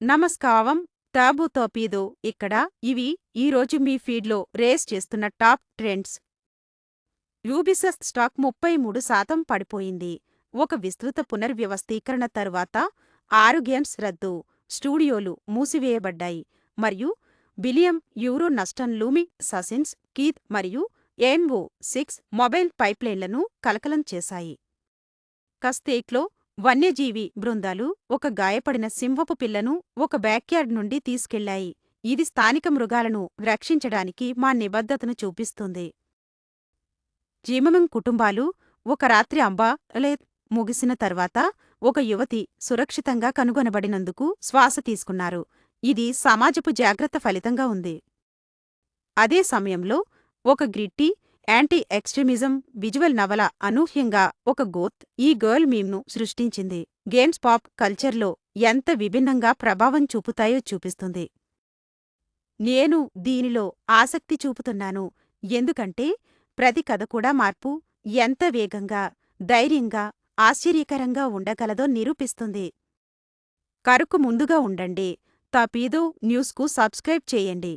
నమస్కారం. టాబు తోపీదో ఇక్కడ. ఇవి ఈరోజు మీ ఫీడ్లో రేస్ చేస్తున్న టాప్ ట్రెండ్స్. యూబిసోఫ్ట్ స్టాక్ 33% పడిపోయింది. ఒక విస్తృత పునర్వ్యవస్థీకరణ తరువాత 6 గేమ్స్ రద్దు, స్టూడియోలు మూసివేయబడ్డాయి మరియు బిలియన్ యూరో నష్టం లూమి. అసాసిన్స్ క్రీడ్ మరియు రెయిన్బో సిక్స్ మొబైల్ పైప్లైన్లను కలకలం చేశాయి. కస్తేక్లో వన్యజీవి బృందాలు ఒక గాయపడిన సింహపు పిల్లను ఒక బ్యాక్యార్డ్ నుండి తీసుకెళ్లాయి. ఇది స్థానిక మృగాలను రక్షించడానికి మా నిబద్ధతను చూపిస్తుంది. జిమమం కుటుంబాలు ఒక రాత్రి అంబాలే ముగిసిన తర్వాత ఒక యువతి సురక్షితంగా కనుగొనబడినందుకు శ్వాస తీసుకున్నారు. ఇది సమాజపు జాగ్రత్త ఫలితంగా ఉంది. అదే సమయంలో ఒక గ్రిట్టి యాంటీ ఎక్స్ట్రీమిజం విజువల్ నవల అనూహ్యంగా ఒక గోత్ ఈ గర్ల్ మీమ్ను సృష్టించింది. గేమ్స్ పాప్ కల్చర్లో ఎంత విభిన్నంగా ప్రభావం చూపుతాయో చూపిస్తుంది. నేను దీనిలో ఆసక్తి చూపుతున్నాను ఎందుకంటే ప్రతి కథ కూడా మార్పు ఎంత వేగంగా, ధైర్యంగా, ఆశ్చర్యకరంగా ఉండగలదో నిరూపిస్తుంది. కరకు ముందుగా ఉండండి. టాపీదో న్యూస్కు సబ్స్క్రైబ్ చేయండి.